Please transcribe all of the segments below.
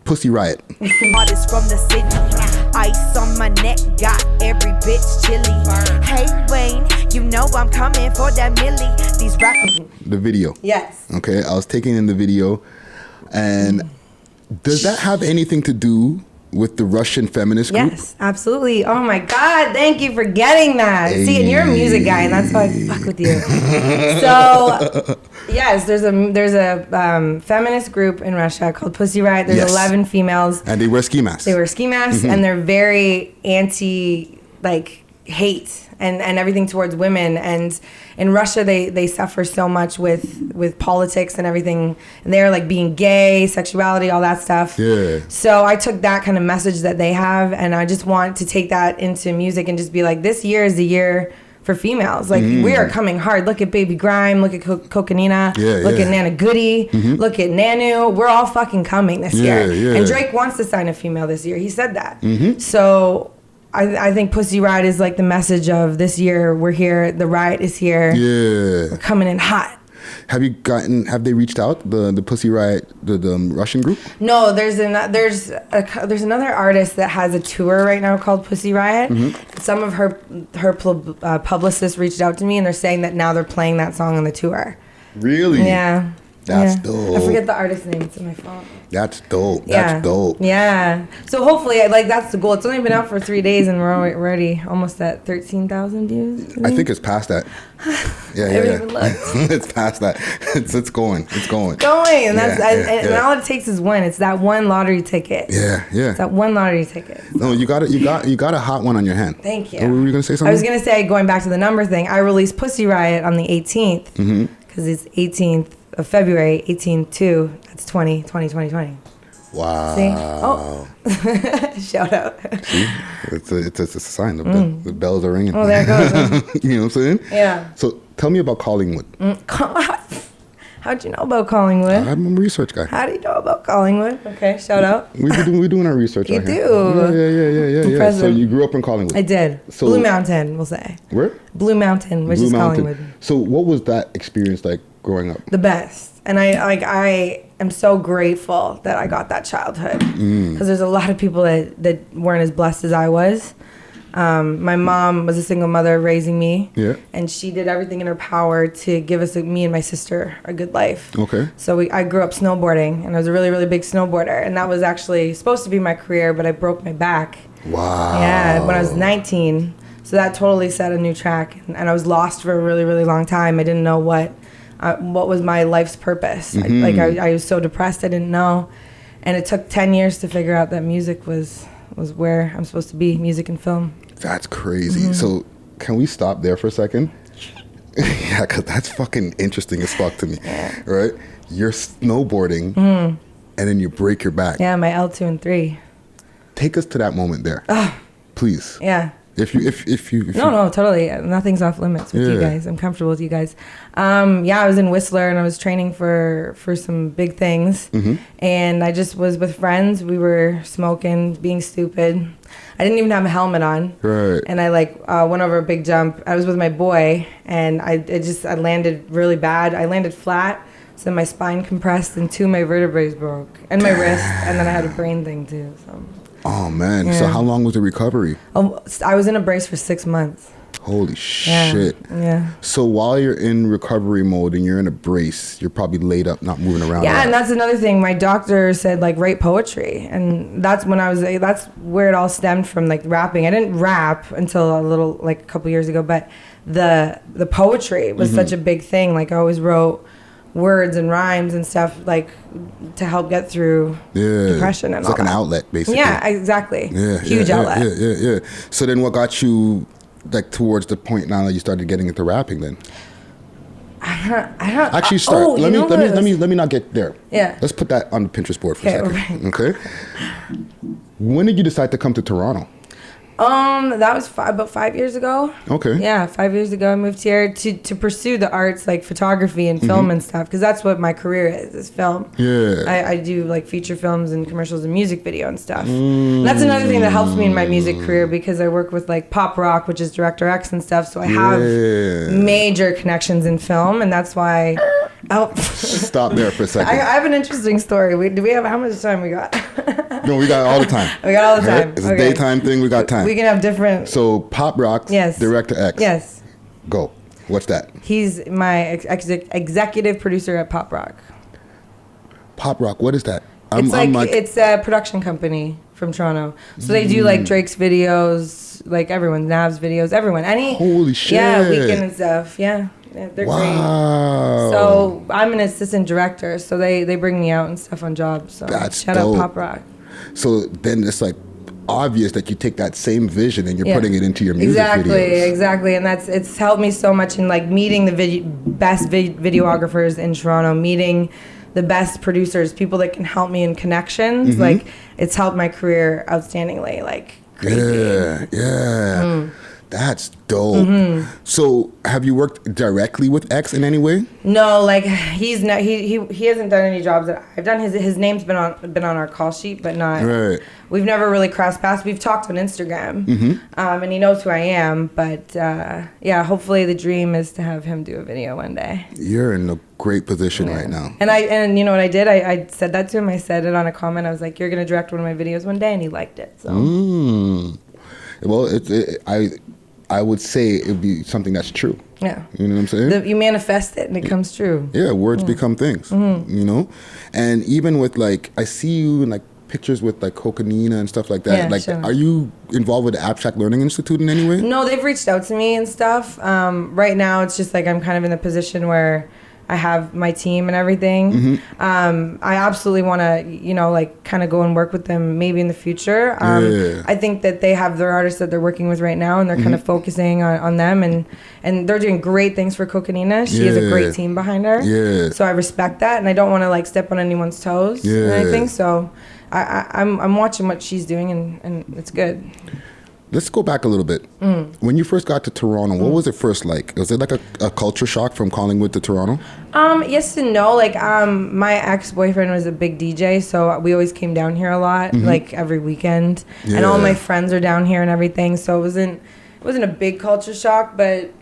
Pussy Riot. Artists from the city, ice on my neck, got every bitch chilly. Hey Wayne, you know I'm coming for that milli. These rappers. The video. Yes. Okay, I was taking in the video, and does that have anything to do with the Russian feminist group? Yes, absolutely. Oh my God, thank you for getting that. Hey. See, and you're a music guy, and that's why I fuck with you. So, yes, there's a feminist group in Russia called Pussy Riot. There's 11 females. And they wear ski masks. They wear ski masks, and they're very anti, like, hate and everything towards women. And in Russia, they suffer so much with politics and everything. And they're like being gay, sexuality, all that stuff. Yeah. So I took that kind of message that they have, and I just want to take that into music and just be like, this year is the year for females. Like, we are coming hard. Look at Baby Grime. Look at Cocanina. Look at Nana Goody. Look at Nanu. We're all fucking coming this year. Yeah. And Drake wants to sign a female this year. He said that. So I think Pussy Riot is like the message of this year. We're here. The riot is here. Yeah. We're coming in hot. Have they reached out, the Pussy Riot, the Russian group? No, there's another artist that has a tour right now called Pussy Riot. Some of her publicists reached out to me, and they're saying that now they're playing that song on the tour. Really? Yeah. That's dope. I forget the artist's name. It's in my phone. That's dope. That's dope. Yeah. So hopefully, that's the goal. It's only been out for 3 days, and we're already almost at 13,000 views. I think it's past that. Yeah. I haven't even looked. It's past that. It's going. It's going. And and all it takes is one. It's that one lottery ticket. Yeah. It's that one lottery ticket. No, you got a hot one on your hand. Thank you. Were you gonna say something? I was gonna say, going back to the number thing, I released Pussy Riot on the 18th because it's 18th of February, 18/2. That's 2020. Wow. See? Oh. Shout out. See? It's a sign. The bells are ringing. Oh, there it goes. You know what I'm saying? Yeah. So tell me about Collingwood. How'd you know about Collingwood? I'm a research guy. How do you know about Collingwood? Okay, shout out. We're doing our research. You out do. Here. Yeah. So you grew up in Collingwood. I did. So, Blue Mountain, we'll say. Where? Blue Mountain, which is Collingwood. So what was that experience like growing up? The best. And I am so grateful that I got that childhood, because there's a lot of people that weren't as blessed as I was. My mom was a single mother raising me, and she did everything in her power to give us, me and my sister, a good life. Okay. So I grew up snowboarding, and I was a really, really big snowboarder, and that was actually supposed to be my career, but I broke my back. Wow. Yeah, when I was 19. So that totally set a new track, and I was lost for a really, really long time. I didn't know what was my life's purpose. I was so depressed, I didn't know. And it took 10 years to figure out that music was where I'm supposed to be, music and film. That's crazy. So can we stop there for a second? Yeah, because that's fucking interesting as fuck to me. Yeah. Right? You're snowboarding, and then you break your back. Yeah, my L2 and 3. Take us to that moment there. Please. Yeah. If you No, totally. Nothing's off limits with you guys. I'm comfortable with you guys. I was in Whistler, and I was training for some big things. And I just was with friends. We were smoking, being stupid. I didn't even have a helmet on. Right. And I went over a big jump. I was with my boy, and I landed really bad. I landed flat, so my spine compressed, and 2 of my vertebrae broke, and my wrist, and then I had a brain thing too. So. Oh man! Yeah. So how long was the recovery? I was in a brace for 6 months. Holy shit! Yeah. So while you're in recovery mode and you're in a brace, you're probably laid up, not moving around. Yeah, and that's another thing. My doctor said write poetry, and that's where it all stemmed from, rapping. I didn't rap until a couple years ago, but the poetry was such a big thing. I always wrote words and rhymes and stuff to help get through depression and all that. It's like an outlet, basically. Yeah, exactly. Huge outlet. Yeah. So then what got you towards the point now that you started getting into rapping then? I don't actually start. Let me not get there. Yeah. Let's put that on the Pinterest board for a second. Right. Okay. When did you decide to come to Toronto? That was about 5 years ago. Okay. Yeah, 5 years ago I moved here to pursue the arts, photography and film and stuff, because that's what my career is film. Yeah. I do feature films and commercials and music video and stuff. And that's another thing that helps me in my music career, because I work with Pop Rock, which is Director X and stuff, so I have major connections in film, and that's why Oh. Stop there for a second. I have an interesting story. Do we have how much time we got? No, we got all the time. We got all the time. It's a daytime thing. We got time. We can have different. So Pop Rock's Yes. Director X. Yes. Go. What's that? He's my executive producer at Pop Rock. Pop Rock. What is that? It's a production company from Toronto. So they do like Drake's videos, like everyone, Nav's videos, everyone. Holy shit. Yeah, Weekend and stuff. Yeah. They're great. Wow. So I'm an assistant director, so they bring me out and stuff on jobs. So That's shout dope. out Pop Rock. So then it's like obvious that you take that same vision and you're putting it into your music videos. Exactly, and it's helped me so much in like meeting the best videographers in Toronto, meeting the best producers, people that can help me in connections. Mm-hmm. Like it's helped my career outstandingly. Like crazy. Yeah. That's dope. Mm-hmm. So have you worked directly with X in any way? No, like he's not. He hasn't done any jobs that I've done. His name's been on our call sheet, but not. Right. We've never really crossed paths. We've talked on Instagram, and he knows who I am. But yeah, hopefully the dream is to have him do a video one day. You're in a great position right now. And you know what I did? I said that to him. I said it on a comment. I was like, "You're gonna direct one of my videos one day," and he liked it. So. Well, I would say it would be something that's true. Yeah. You know what I'm saying? You manifest it and it comes true. Yeah, words become things, you know? And even with like, I see you in like pictures with like Coconina and stuff like that. Yeah, like, sure. Are you involved with the Abstract Learning Institute in any way? No, they've reached out to me and stuff. Right now, it's just like I'm kind of in the position where I have my team and everything. I absolutely want to, you know, like kind of go and work with them maybe in the future. I think that they have their artists that they're working with right now, and they're kind of focusing on them, and they're doing great things for Coconina. She has a great team behind her. Yeah. So I respect that, and I don't want to like step on anyone's toes or anything. So I'm watching what she's doing, and it's good. Let's go back a little bit. When you first got to Toronto, what was it first like? Was it like a culture shock from Collingwood to Toronto? Yes and no. Like, my ex-boyfriend was a big DJ, so we always came down here a lot, like every weekend. Yeah. And all my friends are down here and everything, so it wasn't a big culture shock, but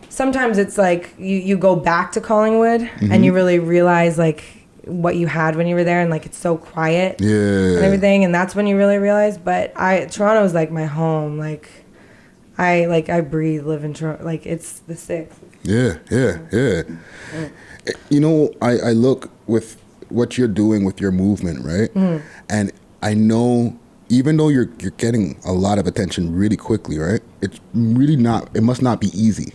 sometimes it's like you go back to Collingwood and you really realize like what you had when you were there, and like it's so quiet and everything, and that's when you really realize. But Toronto is like my home. Like I breathe, live in Toronto. Like it's the sixth. Yeah. You know, I look with what you're doing with your movement, right? And I know even though you're getting a lot of attention really quickly, right? It's really not. It must not be easy.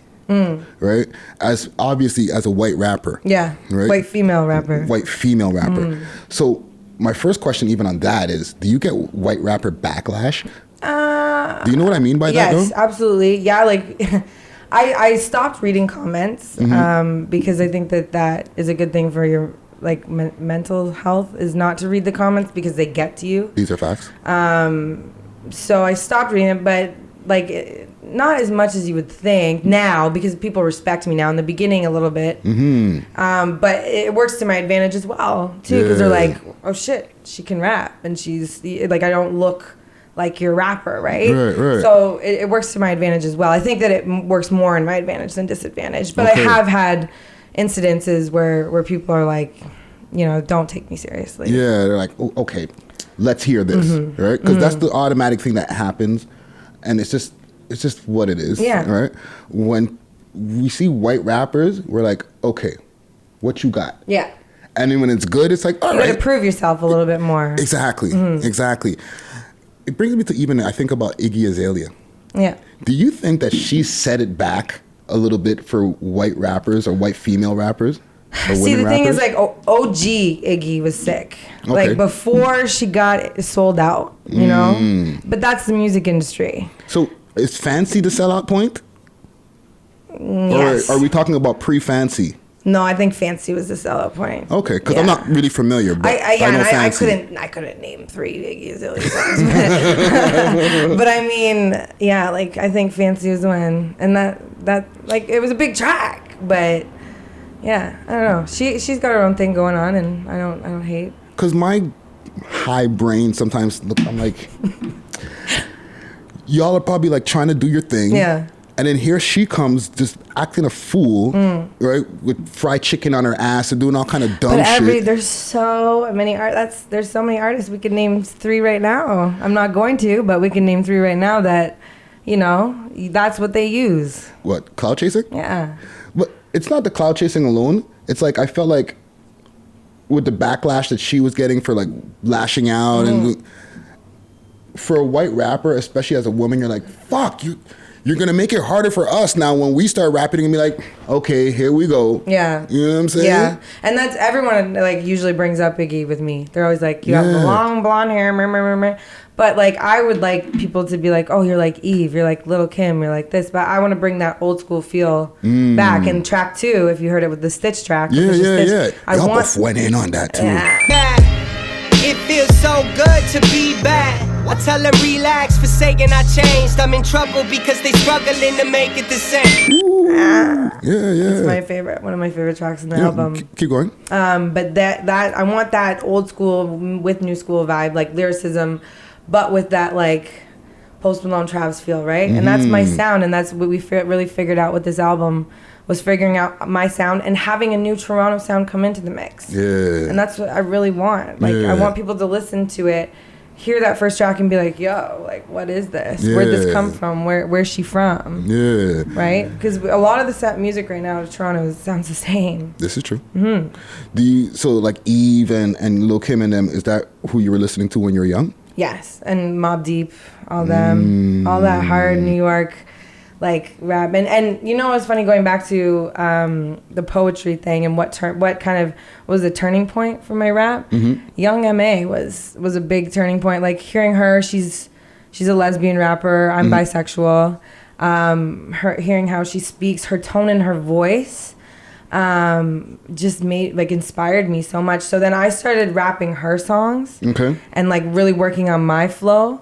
Right? As obviously as a white rapper. Yeah. Right? White female rapper. So my first question even on that is, do you get white rapper backlash? Do you know what I mean by that? Yes, though? absolutely. Yeah, like I stopped reading comments because I think that is a good thing for your like mental health, is not to read the comments because they get to you. These are facts. So I stopped reading it, but like not as much as you would think now, because people respect me now. In the beginning, a little bit, but it works to my advantage as well too, because they're like, "Oh shit, she can rap," and she's like, I don't look like your rapper, right? Right. So it works to my advantage as well. I think that it works more in my advantage than disadvantage. But Okay. I have had incidences where people are like, you know, don't take me seriously. Yeah, they're like, oh, okay, let's hear this, right? Because that's the automatic thing that happens, and it's just what it is, right? When we see white rappers, we're like, okay, what you got? Yeah. And then when it's good, it's like, all You right. got to prove yourself a little bit more. Exactly. It brings me to even, I think about Iggy Azalea. Yeah. Do you think that she set it back a little bit for white rappers or white female rappers? Or See, the women thing is, rappers? like, OG Iggy was sick. Okay. Like, before she got sold out, you know? But that's the music industry. So is Fancy the sellout point? Yes. Or are we talking about pre-Fancy? No, I think Fancy was the sellout point. Okay, because Yeah. I'm not really familiar, but I know Fancy. I couldn't name 3 Iggy Azalea songs, but I mean, yeah, like I think Fancy was the one, and that like it was a big track, but yeah, I don't know. She's got her own thing going on, and I don't hate. Because my high brain sometimes, I'm like, y'all are probably like trying to do your thing. Yeah. And then here she comes just acting a fool, right? With fried chicken on her ass and doing all kind of dumb But shit. there's so many there's so many artists. We could name 3 right now. I'm not going to, but we can name 3 right now that, you know, that's what they use. What, cloud chasing? Yeah. But it's not the cloud chasing alone. It's like I felt like with the backlash that she was getting for like lashing out and for a white rapper, especially as a woman, you're like, fuck, you're gonna make it harder for us now when we start rapping and be like, okay, here we go. Yeah. You know what I'm saying? Yeah. And that's everyone like usually brings up Big E with me. They're always like, you have the long blonde hair, meh, meh, meh, meh. But like I would like people to be like, oh, you're like Eve, you're like Little Kim, you're like this. But I want to bring that old school feel back. And track 2, if you heard it with the Stitch track. Yeah. I want went in on that too. Bad. It feels so good to be bad. I tell her relax for saying I changed. I'm in trouble because they struggling to make it the same. Yeah. It's my favorite, one of my favorite tracks in the album. Keep going. But that I want that old school with new school vibe, like lyricism, but with that like Post Malone Travis feel, right? And that's my sound, and that's what we really figured out with this album, was figuring out my sound and having a new Toronto sound come into the mix. Yeah. And that's what I really want. Like I want people to listen to it, hear that first track and be like, yo, like what is this? Where'd this come from? Where's she from? Yeah. Right? Because a lot of the set music right now in Toronto sounds the same. This is true. So like Eve and Lil Kim and them, is that who you were listening to when you were young? Yes, and Mobb Deep, all them, all that hard New York, like rap, and you know what's funny, going back to the poetry thing and what kind of was the turning point for my rap. Young M.A. was a big turning point. Like hearing her, she's a lesbian rapper. I'm bisexual. Hearing how she speaks, her tone in her voice, just inspired me so much. So then I started rapping her songs. Okay. And like really working on my flow.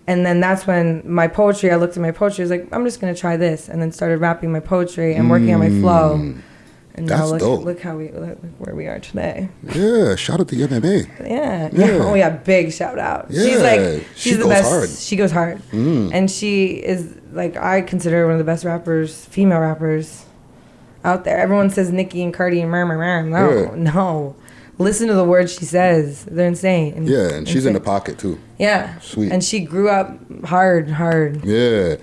And then that's when I looked at my poetry, I was like, I'm just gonna try this, and then started rapping my poetry and working on my flow. And That's now dope. look where we are today. Yeah, shout out to MMA. Yeah. Yeah. Oh yeah, big shout out. Yeah, She's she the goes best. hard. She goes hard. And she is like, I consider her one of the best rappers, female rappers out there. Everyone says Nicki and Cardi and murmur. No. Listen to the words she says. They're insane. Yeah, and she's in the Insane. pocket too. Yeah. Sweet. And she grew up hard. Yeah.